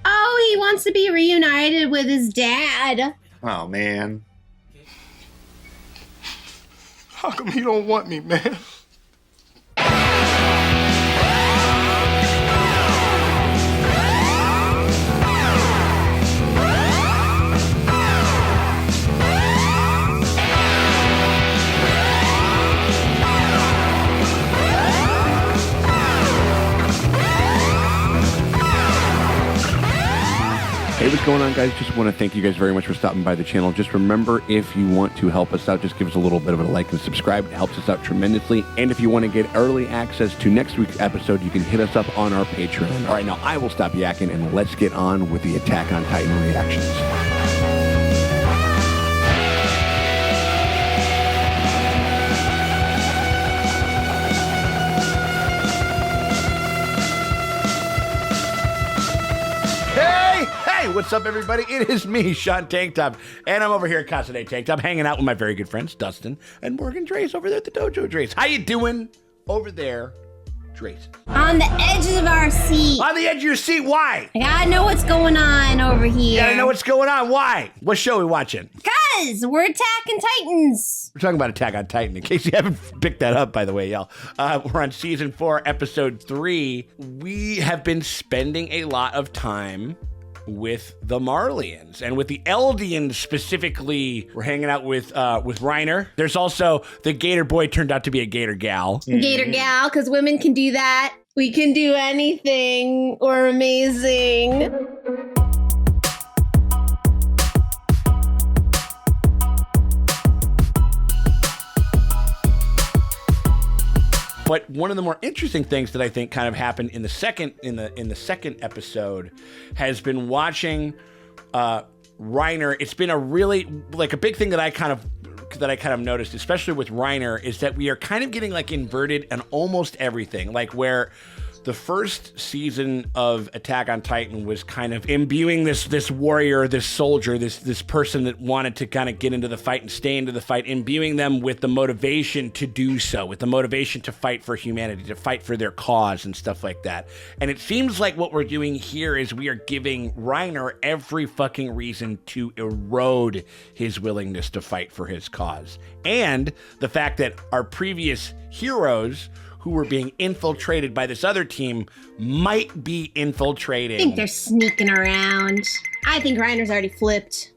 Oh, he wants to be reunited with his dad. Oh, man. How come he don't want me, man? Hey, what's going on, guys? Just want to thank you guys very much for stopping by the channel. Just remember, if you want to help us out, just give us a little bit of a like and subscribe. It helps us out tremendously. And if you want to get early access to next week's episode, you can hit us up on our Patreon. All right, now I will stop yakking and let's get on with the Attack on Titan reactions. Hey, what's up, everybody? It is me, Sean Tank Top, and I'm over here at Casa de Tank Top, hanging out with my very good friends, Dustin and Morgan Drace over there at the Dojo Drace. How you doing over there, Drace? On the edge of our seat. On the edge of your seat, why? I gotta know what's going on over here. You gotta know what's going on, why? What show are we watching? Because we're attacking Titans. We're talking about Attack on Titan, in case you haven't picked that up, by the way, y'all. We're on Season 4, Episode 3. We have been spending a lot of time with the Marlians and with the Eldians specifically. We're hanging out with Reiner. There's also the Gator Boy turned out to be a Gator Gal. Gator Gal, because women can do that. We can do anything. We're amazing. But one of the more interesting things that I think kind of happened in the second episode has been watching Reiner. It's been a really like a big thing that I kind of noticed, especially with Reiner, is that we are kind of getting like inverted in almost everything. Like where the first season of Attack on Titan was kind of imbuing this warrior, this soldier, this person that wanted to kind of get into the fight and stay into the fight, imbuing them with the motivation to do so, with the motivation to fight for humanity, to fight for their cause and stuff like that. And it seems like what we're doing here is we are giving Reiner every fucking reason to erode his willingness to fight for his cause. And the fact that our previous heroes who were being infiltrated by this other team might be infiltrating. I think they're sneaking around. I think Reiner's already flipped.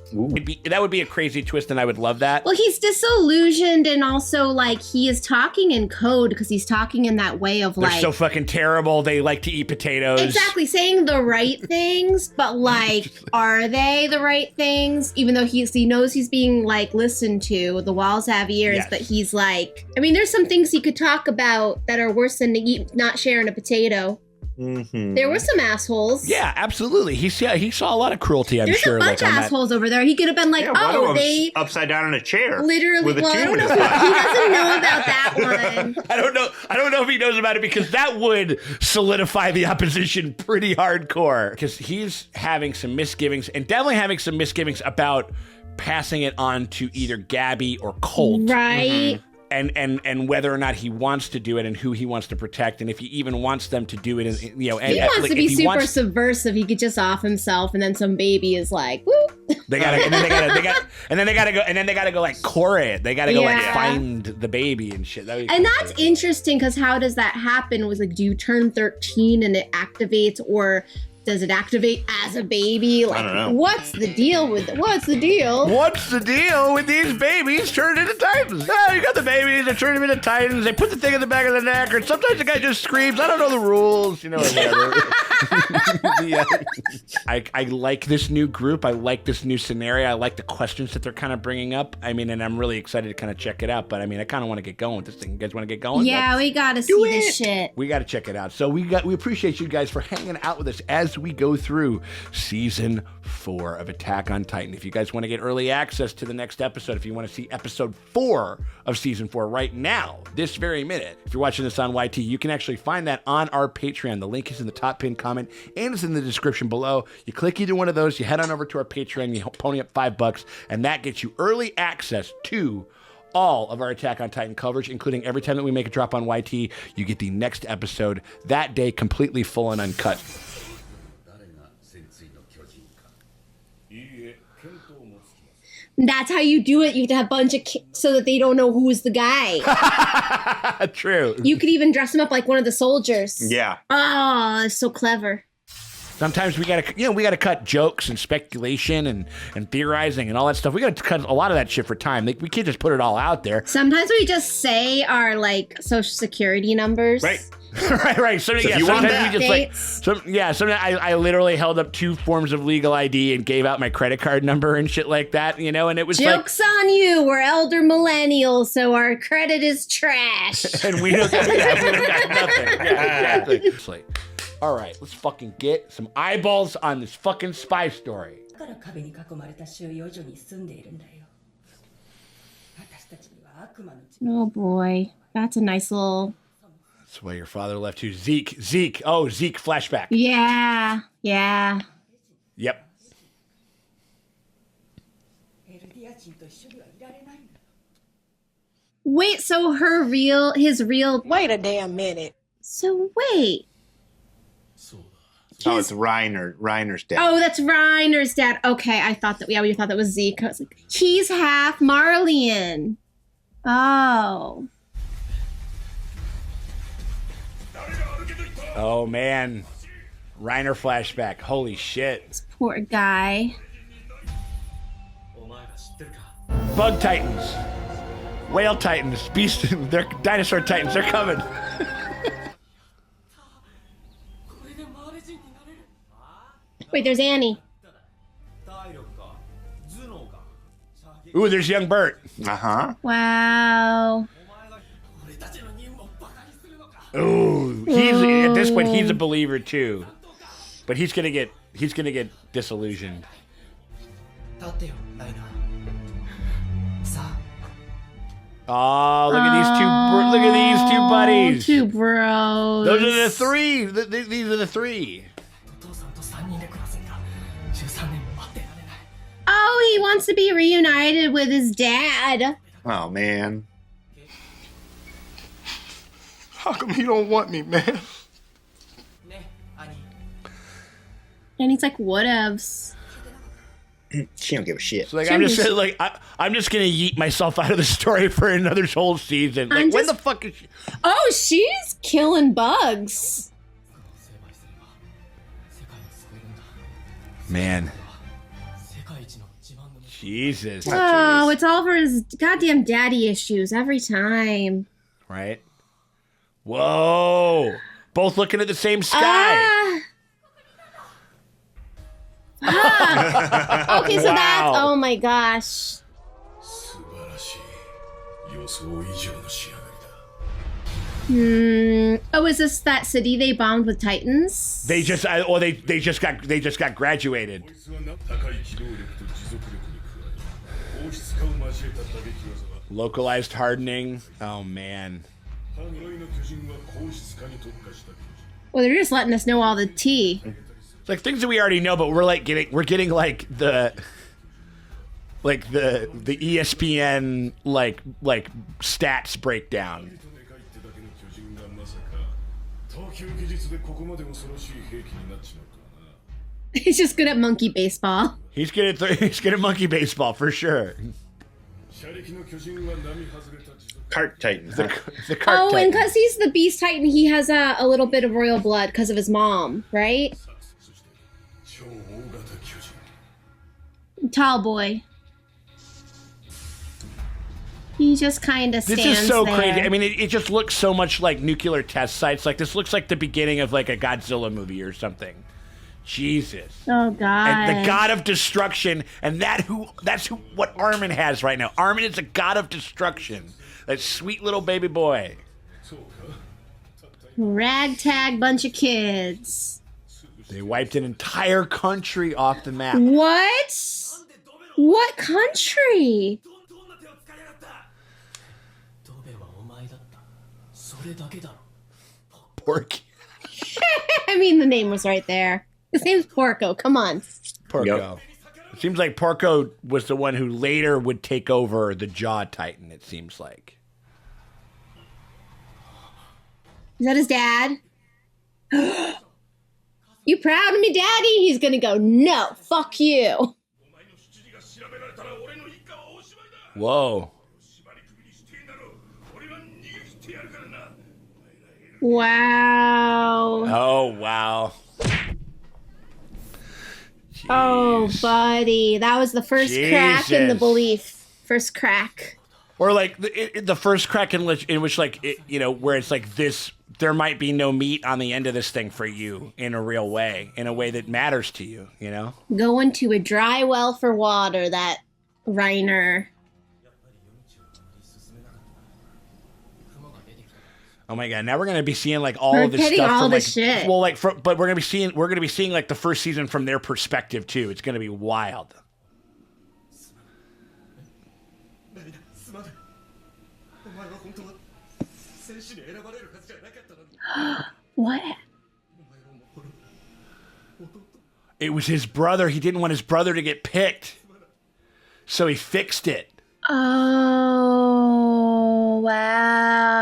That would be a crazy twist, and I would love that. Well, he's disillusioned, and also, like, he is talking in code because he's talking in that way of, like... They're so fucking terrible. They like to eat potatoes. Exactly. Saying the right things, but, like, are they the right things? Even though he knows he's being, like, listened to. The walls have ears, yes. But he's like... I mean, there's some things he could talk about that are worse than not sharing a potato. Mm-hmm. There were some assholes. Yeah, absolutely. He saw a lot of cruelty, I'm sure. There's a bunch of assholes over there. He could have been like, they... upside down in a chair. Literally. With a well, I don't know. He doesn't know about that one. I don't know if he knows about it, because that would solidify the opposition pretty hardcore. Because he's having some misgivings, and definitely having some misgivings about passing it on to either Gabby or Colt. Right. Mm-hmm. And whether or not he wants to do it, and who he wants to protect, and if he even wants them to do it, he wants to be super subversive. He could just off himself, and then some baby is like, woo. They gotta go like core it. They gotta go like find the baby and shit. And that's interesting, because how does that happen? Was like, do you turn 13 and it activates, or does it activate as a baby? Like, I don't know. What's the deal with it? What's the deal? What's the deal with these babies turning into Titans? Oh, you got the babies, they turn them into Titans, they put the thing in the back of the neck, or sometimes the guy just screams. I don't know the rules, you know, whatever. I like this new group. I like this new scenario. I like the questions that they're kind of bringing up. I mean, and I'm really excited to kind of check it out, but I mean, I kind of want to get going with this thing. You guys want to get going? Yeah, we got to see this shit. We got to check it out. So we appreciate you guys for hanging out with us as we go through Season 4 of Attack on Titan. If you guys want to get early access to the next episode, if you want to see Episode 4 of Season 4 right now, this very minute, if you're watching this on YT, you can actually find that on our Patreon. The link is in the top pinned comment, and it's in the description below. You click either one of those, you head on over to our Patreon, you pony up $5, and that gets you early access to all of our Attack on Titan coverage, including every time that we make a drop on YT, you get the next episode that day completely full and uncut. That's how you do it. You have to have a bunch of so that they don't know who's the guy. True. You could even dress him up like one of the soldiers. Yeah. Oh, it's so clever. Sometimes we gotta cut jokes and speculation and theorizing and all that stuff. We gotta cut a lot of that shit for time. Like, we can't just put it all out there. Sometimes we just say our like social security numbers. Right. right. So, if you want that. we just sometimes I literally held up 2 forms of legal ID and gave out my credit card number and shit like that, you know, and it was Joke's on you. We're elder millennials, so our credit is trash. and we don't got nothing. Yeah, exactly. It's like, all right, let's fucking get some eyeballs on this fucking spy story. Oh boy, that's a nice little. That's why your father left you, Zeke. Oh, Zeke flashback. Yeah. Yep. Wait, so his real. Wait a damn minute. So wait. Oh, it's Reiner's dad. Oh, that's Reiner's dad. Okay, I thought that. Yeah, we thought that was Zeke. I was like, he's half Marleyan. Oh. Oh man, Reiner flashback. Holy shit. Poor guy. Bug Titans, Whale Titans, Beast, they're Dinosaur Titans. They're coming. Wait, there's Annie. Ooh, there's young Bert. Uh-huh. Wow. Ooh, at this point he's a believer too, but he's gonna get disillusioned. Oh, look at these two buddies. 2 bros. Those are the 3. These are the 3. Oh, he wants to be reunited with his dad. Oh, man. How come he don't want me, man? And he's like, whatevs. She don't give a shit. So like, I'm just gonna yeet myself out of the story for another whole season. Like, when the fuck is she? Oh, she's killing bugs. Man. Jesus. Oh, it's all for his goddamn daddy issues every time. Right? Whoa. Both looking at the same sky. Okay, so Wow. that's, oh my gosh. Oh, is this that city they bombed with Titans? They just got graduated. Localized hardening. Oh man. Well, they're just letting us know all the tea. It's like things that we already know, but we're getting like the ESPN like stats breakdown. He's just good at monkey baseball. He's good at monkey baseball for sure. Cart Titan. The cart Oh, Titan. and because he's the Beast Titan, he has a little bit of royal blood because of his mom, right? Tall boy. He just kind of stands there. This is so crazy. I mean, it just looks so much like nuclear test sites. Like, this looks like the beginning of like a Godzilla movie or something. Jesus. Oh God. And the god of destruction, and that's what Armin has right now. Armin is a god of destruction. That sweet little baby boy. Ragtag bunch of kids. They wiped an entire country off the map. What? What country? Porky. I mean, the name was right there. His name's Porco. Come on. Porco. Yep. Seems like Porco was the one who later would take over the Jaw Titan, it seems like. Is that his dad? You proud of me, Daddy? He's gonna go, no, fuck you. Whoa. Wow. Oh, wow. Oh, Jeez. buddy. That was the first crack in the Jesus. belief. First crack. Or like the first crack in which like, where it's like this, there might be no meat on the end of this thing for you in a real way, in a way that matters to you, you know? Going to a dry well for water, that Reiner. Oh my god! Now we're gonna be seeing like all We're of this getting stuff all from the like, shit. well, like, but we're gonna be seeing like the first season from their perspective too. It's gonna be wild. What? It was his brother. He didn't want his brother to get picked, so he fixed it. Oh, wow.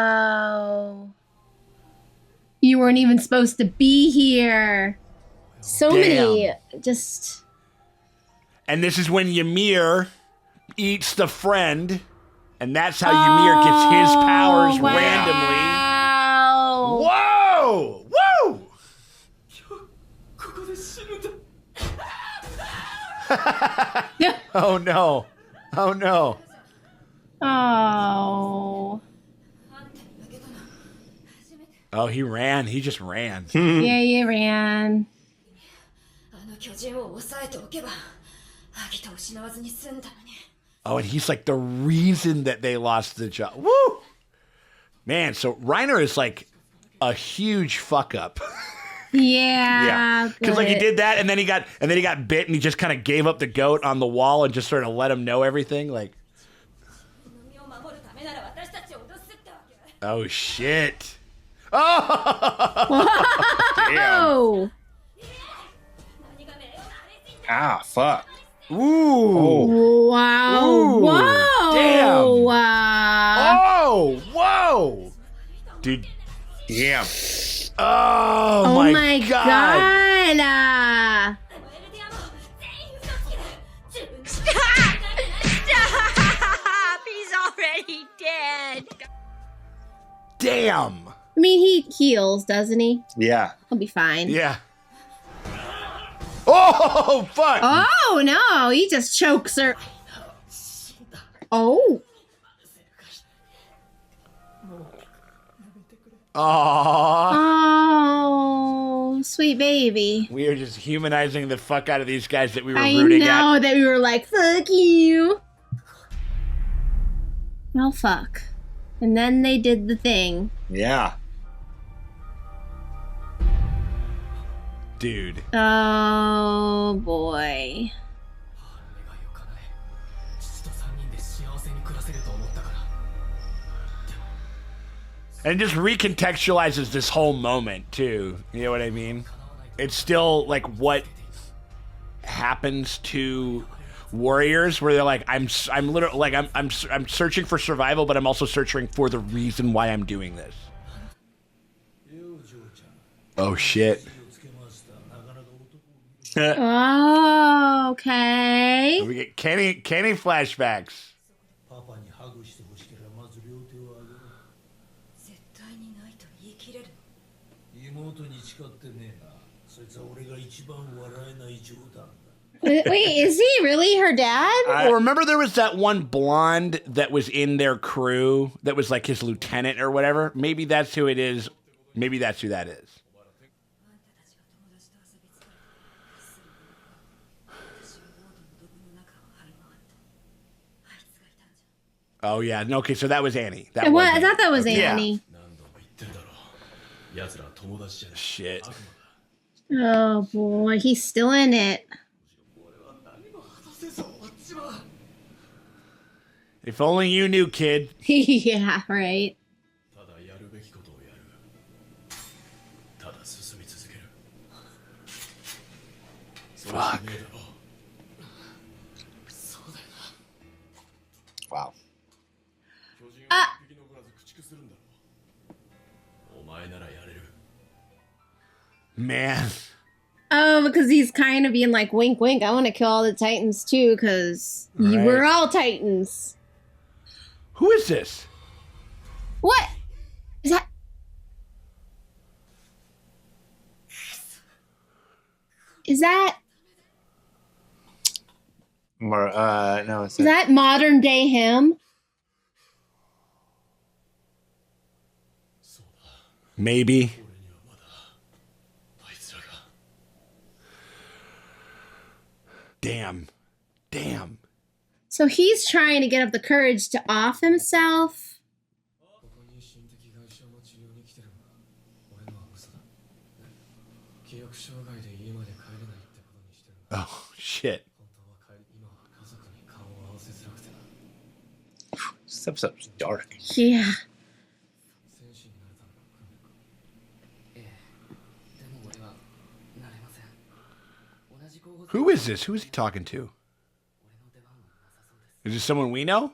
You weren't even supposed to be here. So many, just... And this is when Ymir eats the friend, and that's how Ymir gets his powers randomly. Whoa! Whoa! Oh no. Oh no. Oh. Oh, he ran. He just ran. Yeah, you ran. Oh, and he's like the reason that they lost the job. Woo! Man, so Reiner is like a huge fuck up. Yeah. Because like he but- did that, and then he got bit, and he just kind of gave up the goat on the wall and just sort of let him know everything. Like, oh shit! Oh, Damn. Oh. Ah, fuck. ooh, Wow. Ooh, Whoa. damn. Wow. oh, whoa, dude. Damn. Oh, Oh my god. God. Stop! He's already dead. Damn. I mean, he heals, doesn't he? Yeah. He'll be fine. Yeah. Oh fuck. Oh, no. He just chokes her. Oh. Aww. Oh, sweet baby. We are just humanizing the fuck out of these guys that we were I rooting know at. that we were like, fuck you. Well, fuck. And then they did the thing. Yeah. Dude. Oh, boy. And it just recontextualizes this whole moment too. You know what I mean? It's still like what happens to warriors where they're like, I'm literally like I'm searching for survival, but I'm also searching for the reason why I'm doing this. Oh shit. Oh, okay. We get Kenny flashbacks. 絶対にないと言い切れる。妹に誓ってねえな。そいつは俺が一番笑えない冗談だ。 Wait, is he really her dad? Well, remember there was that one blonde that was in their crew that was like his lieutenant or whatever? Maybe that's who it is. Maybe that's who that is. Oh yeah, no, okay, so that was Annie. That was I Annie. thought that was Okay. Annie. Shit. Oh, boy. He's still in it. If only you knew, kid. Yeah, right. Fuck. Man. Oh, because he's kind of being like, wink, wink. I want to kill all the Titans too, because Right. we're all Titans. Who is this? What? Is that? Is that? No, it's Is that modern day him? Maybe. Damn. So he's trying to get up the courage to off himself. Oh, shit. This episode's dark. Yeah. Who is this? Who is he talking to? Is this someone we know?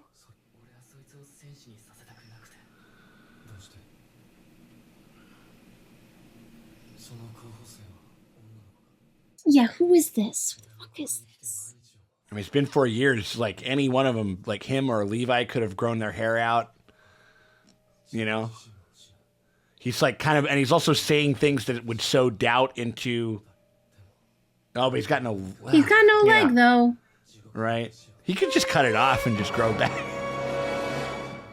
Yeah, who is this? Who the fuck is this? I mean, it's been 4 years. Like, any one of them, like him or Levi, could have grown their hair out. You know? He's like kind of, and he's also saying things that would sow doubt into. Oh, but he's got no. He's got no Yeah. leg though. Right? He could just cut it off and just grow back.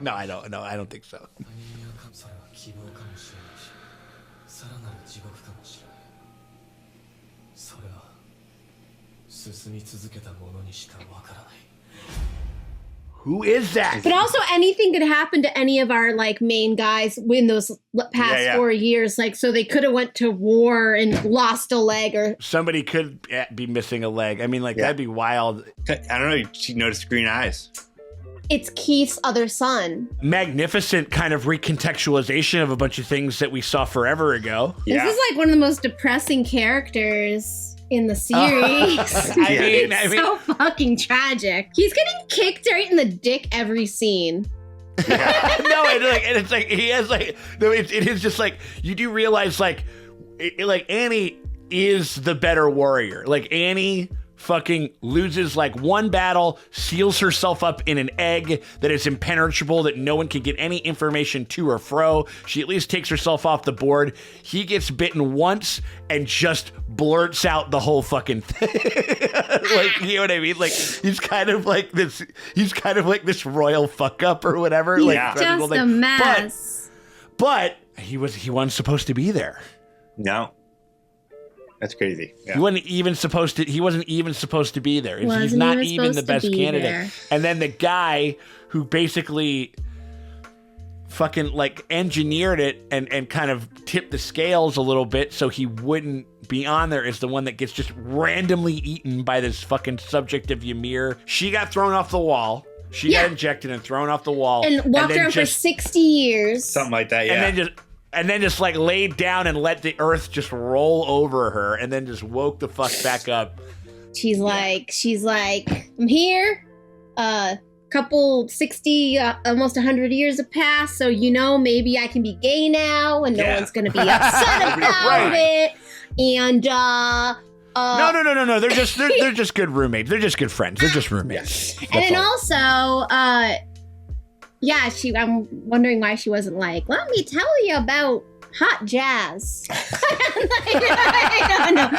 No, I don't. No, I don't think so. Who is that? But also, anything could happen to any of our like main guys in those past Yeah. 4 years. Like, so they could have went to war and lost a leg, or Somebody could be missing a leg. I mean, like, Yeah. that'd be wild. I don't know. She noticed green eyes. it's Keith's other son. Magnificent kind of recontextualization of a bunch of things that we saw forever ago. Yeah. This is like one of the most depressing characters in the series. I mean, so fucking tragic. He's getting kicked right in the dick every scene. it's like he has like no, it is just like you do realize like like Annie is the better warrior. Like Annie fucking loses like one battle, seals herself up in an egg that is impenetrable, that no one can get any information to or fro. She at least takes herself off the board. He gets bitten once and just blurts out the whole fucking thing. Like, you know what I mean? Like, he's kind of like this royal fuck up or whatever. He's Like, Yeah. just a mess. but he wasn't supposed to be there. No. That's crazy. Yeah. He wasn't even supposed to be there. He's Wasn't not even even the supposed to best be candidate. there. And then the guy who basically fucking like engineered it and kind of tipped the scales a little bit so he wouldn't be on there is the one that gets just randomly eaten by this fucking subject of Ymir. She got thrown off the wall. She got injected and thrown off the wall. And walked then around for 60 years. Something like that, yeah. and then just like laid down and let the earth just roll over her and then just woke the fuck back up. She's like, I'm here. Couple 60, almost 100 years have passed, so maybe I can be gay now, and no one's gonna be upset about Right. it. And No. They're just good roommates. They're just good friends. They're just roommates. and then also, I'm wondering why she wasn't like, let me tell you about hot jazz. I don't know.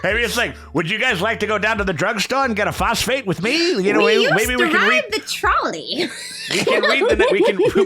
Maybe it's like, would you guys like to go down to the drugstore and get a phosphate with me? We used maybe to we can read. ride the trolley.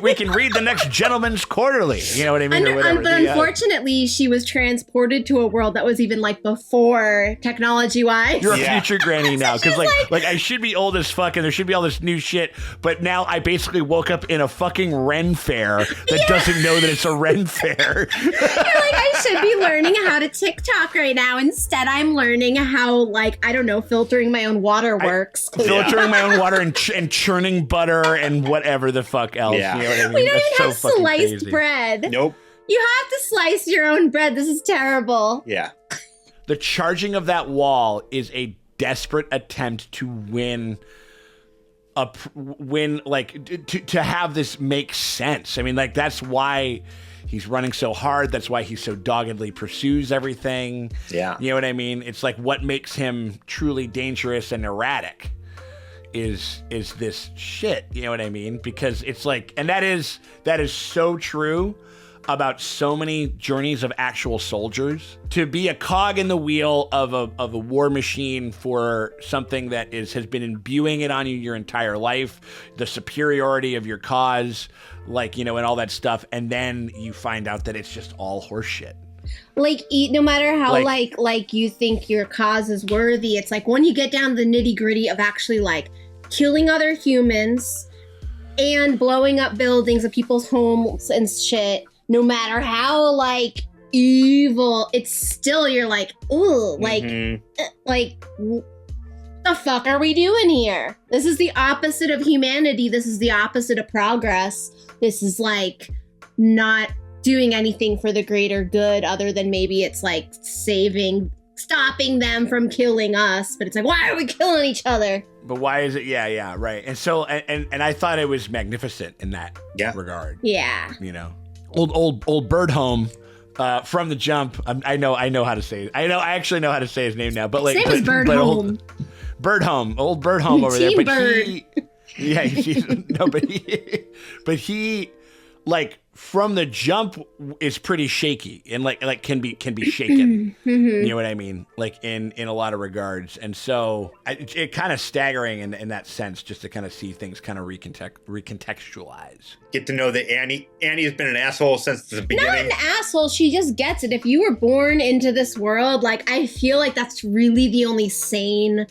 We can read the next Gentleman's Quarterly. You know what I mean? Or whatever. But unfortunately, she was transported to a world that was even like before technology-wise. You're a Yeah. future granny now, because she's like I should be old as fuck, and there should be all this new shit. But now I basically woke up in a fucking Ren fair that doesn't know that it's a Ren fair. You're like, I should be learning how to TikTok right now. Instead, I'm learning how, like, I don't know, filtering my own water works. Filtering my own water and churning butter and whatever the fuck else. Yeah. You know what I mean? We don't That's even so have fucking sliced crazy. bread. Nope. You have to slice your own bread. This is terrible. Yeah. The charging of that wall is a desperate attempt to win when like to have this make sense. I mean, like that's why he's running so hard. That's why he so doggedly pursues everything. Yeah. You know what I mean? It's like what makes him truly dangerous and erratic is this shit. You know what I mean? Because it's like, and that is so true about so many journeys of actual soldiers. To be a cog in the wheel of a war machine for something that has been imbuing it on you your entire life, the superiority of your cause, like, you know, and all that stuff, and then you find out that it's just all horseshit. Like, no matter how like you think your cause is worthy, it's like when you get down to the nitty gritty of actually like killing other humans and blowing up buildings of people's homes and shit, no matter how like evil, it's still, you're like, ooh, like, like, the fuck are we doing here? This is the opposite of humanity. This is the opposite of progress. This is like not doing anything for the greater good other than maybe it's like stopping them from killing us. But it's like, why are we killing each other? But why is it? Yeah, right. And so, and I thought it was magnificent in that regard. Yeah. You know, old Bird Home. From the jump, I know how to say it. I actually know how to say his name now. But like, his name is Bird Home. Bird Home, old Bird Home over there. Team But Bird. he, like from the jump is pretty shaky and like can be shaken. You know what I mean? Like in a lot of regards. And so it kind of staggering in that sense, just to kind of see things kind of recontextualize. Get to know that Annie has been an asshole since the beginning. Not an asshole. She just gets it. If you were born into this world, like, I feel like that's really the only sane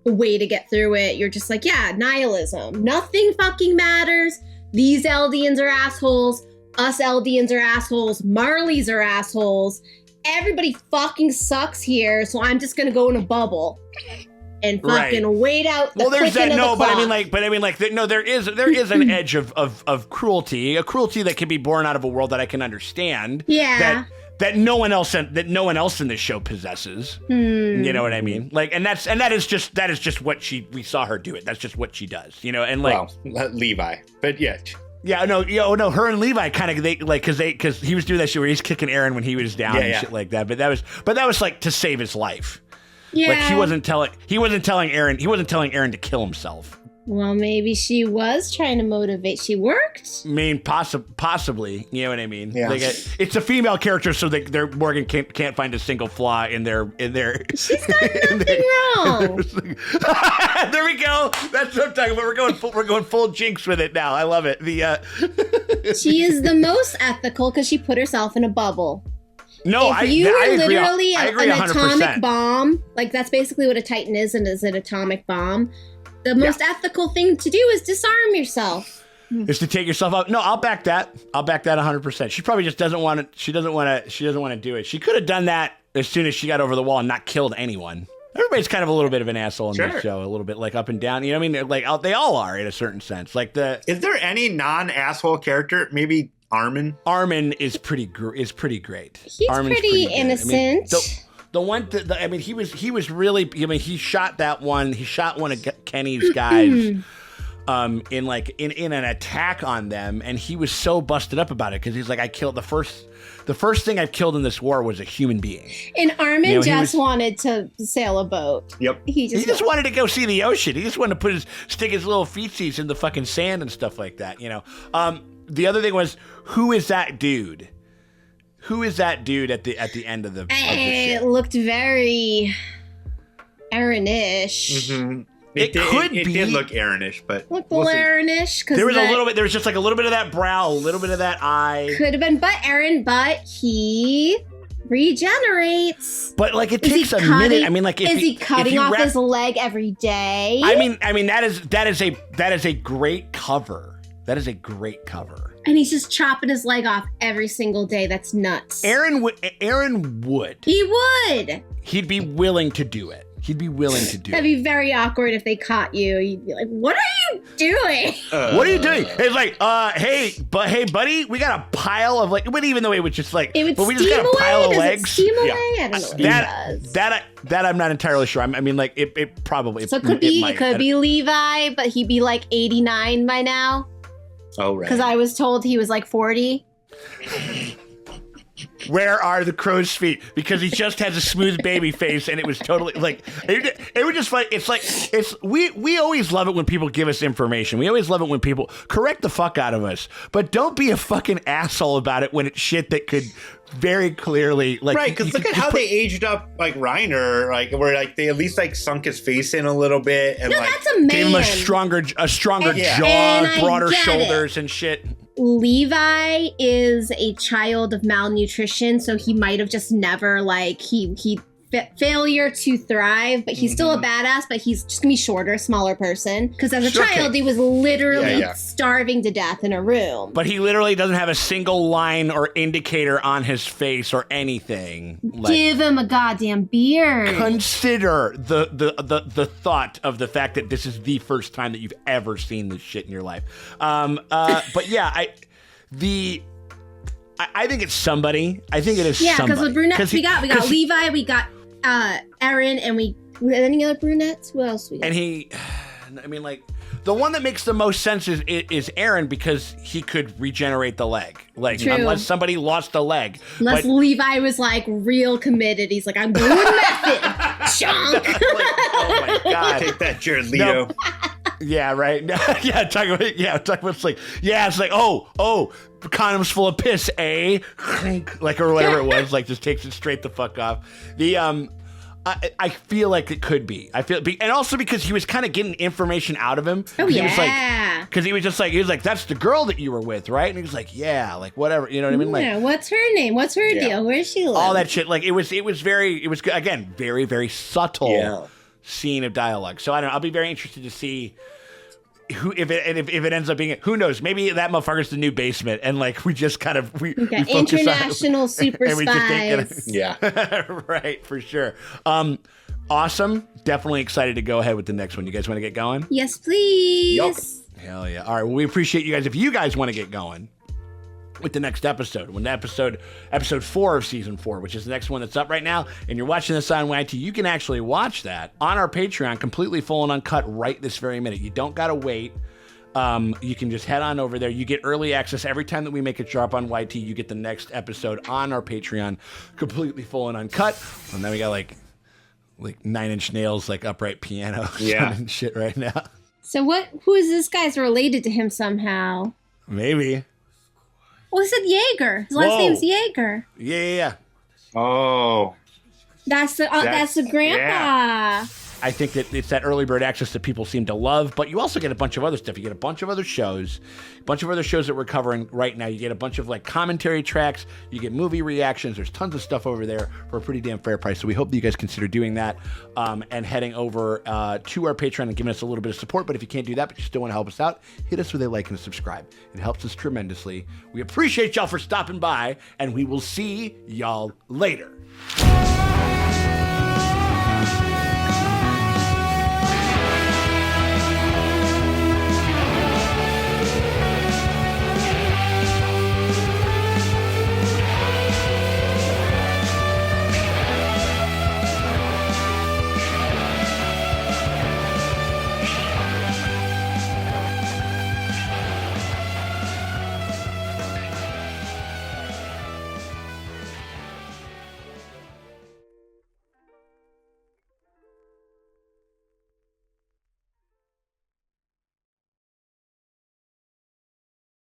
way to get through it. You're just like, yeah, nihilism. Nothing fucking matters. These Eldians are assholes. Us Eldians are assholes. Marleys are assholes. Everybody fucking sucks here, so I'm just gonna go in a bubble and fucking wait out the there's that. of No, the but clock. I mean, like, no, there is an edge of cruelty, a cruelty that can be born out of a world that I can understand. Yeah. That no one else in this show possesses. You know what I mean? Like, and that is just what we saw her do it. That's just what she does. You know, and like, well, Levi, but yeah. Yeah, no, her and Levi kind of because he was doing that shit where he's kicking Eren when he was down and shit like that. But that was like to save his life. Yeah. Like he wasn't telling Eren to kill himself. Well, maybe she was trying to motivate. She worked. I mean, possibly. You know what I mean? Yeah. It's a female character, so Morgan can't find a single flaw in their. She's done nothing wrong. There we go. That's what I'm talking about. We're going full Jinx with it now. I love it. She is the most ethical because she put herself in a bubble. No, if you were I agree. literally I agree an 100%. atomic bomb, like that's basically what a Titan is, and is an atomic bomb. The most ethical thing to do is disarm yourself. Is to take yourself out. No, I'll back that. 100%. She probably just doesn't want to. She doesn't want to do it. She could have done that as soon as she got over the wall and not killed anyone. Everybody's kind of a little bit of an asshole in this show, a little bit like up and down. You know what I mean? Like they all are in a certain sense. Like is there any non-asshole character? Maybe Armin. Armin is pretty great. He's Armin's pretty good. innocent. I mean, the one, he was really. I mean, he shot that one. He shot one of Kenny's guys, in an attack on them, and he was so busted up about it because he's like, I killed the first thing I've killed in this war was a human being. And Armin wanted to sail a boat. Yep. He just wanted to go see the ocean. He just wanted to stick his little feetsies in the fucking sand and stuff like that. You know. The other thing was, who is that dude? Who is that dude at the end of the? It looked very Eren-ish. Mm-hmm. It did look Eren-ish, but Looked Eren-ish because there was a little bit. There was just like a little bit of that brow, a little bit of that eye. Could have been, but he regenerates. But like it takes a minute. I mean, like is he cutting off his leg every day? I mean that is a great cover. That is a great cover. And he's just chopping his leg off every single day. That's nuts. Eren would. He would. He'd be willing to do it. He'd be willing to do That'd be very awkward if they caught you. You'd be like, "What are you doing?" What are you doing? It's like, hey, buddy, we got a pile of like, but even though it was just like, It would but we steam just got a away. pile of Does legs. it steam away? I don't know what it does. That I'm not entirely sure. I mean, like it probably. So it could be might. it could be Levi, but he'd be like 89 by now. Oh, right. Because I was told he was like 40. Where are the crow's feet? Because he just has a smooth baby face, and it was totally like it was just like we always love it when people give us information. We always love it when people correct the fuck out of us, but don't be a fucking asshole about it when it's shit that could very clearly like Right, because look at how they aged up like Reiner, like where like they at least like sunk his face in a little bit and No, like that's a man. gave him a stronger Yeah. jaw, And I broader get shoulders and shit. Levi is a child of malnutrition, so he might have just never like failure to thrive, but he's still a badass, but he's just gonna be shorter, smaller person. Because as a child, he was literally starving to death in a room. But he literally doesn't have a single line or indicator on his face or anything. Like, give him a goddamn beard. consider the thought of the fact that this is the first time that you've ever seen this shit in your life. But yeah, I think it's somebody. I think it is somebody. Yeah, because with brunettes, we got Levi, we got Eren, and any other brunettes? What else we got? And I mean, like, the one that makes the most sense is Eren because he could regenerate the leg. Like, True. unless somebody lost a leg. Unless Levi was like real committed. He's like, I'm doing the method. Chunk. Like, oh my God. take that, Jared Leto. No. Yeah, right. Talking about like, it's like, oh, condoms full of piss, eh? Like, or whatever it was, like, just takes it straight the fuck off. I feel like it could be. And also because he was kind of getting information out of him. Oh, he yeah. was like, because he was like, that's the girl that you were with, right? And he was like, yeah, like whatever, you know what I mean? Like, Yeah, what's her name? What's her deal? Where does she live? all that shit. Like, it was again very, very subtle scene of dialogue. So I don't know. I'll be very interested to see who if it ends up being, who knows, maybe that motherfucker's the new basement and like we just kind of we focus international super and we just ain't spies. right, for sure. Awesome. Definitely excited to go ahead with the next one. You guys want to get going? Yes, please. Yup. Hell yeah. All right. Well, we appreciate you guys. If you guys want to get going with the next episode, episode 4 of season 4, which is the next one that's up right now, and you're watching this on YT, you can actually watch that on our Patreon, completely full and uncut right this very minute. You don't got to wait. You can just head on over there. You get early access every time that we make a drop on YT. You get the next episode on our Patreon, completely full and uncut. And then we got like 9 Inch Nails, like upright piano and shit right now. So who is this guy's related to him somehow? Maybe. Well, he said Jaeger. His last name's Jaeger. Yeah. Oh. That's the grandpa. Yeah. I think that it's that early bird access that people seem to love, but you also get a bunch of other stuff. You get a bunch of other shows, that we're covering right now. You get a bunch of like commentary tracks. You get movie reactions. There's tons of stuff over there for a pretty damn fair price. So we hope that you guys consider doing that and heading over to our Patreon and giving us a little bit of support. But if you can't do that, but you still want to help us out, hit us with a like and a subscribe. It helps us tremendously. We appreciate y'all for stopping by, and we will see y'all later.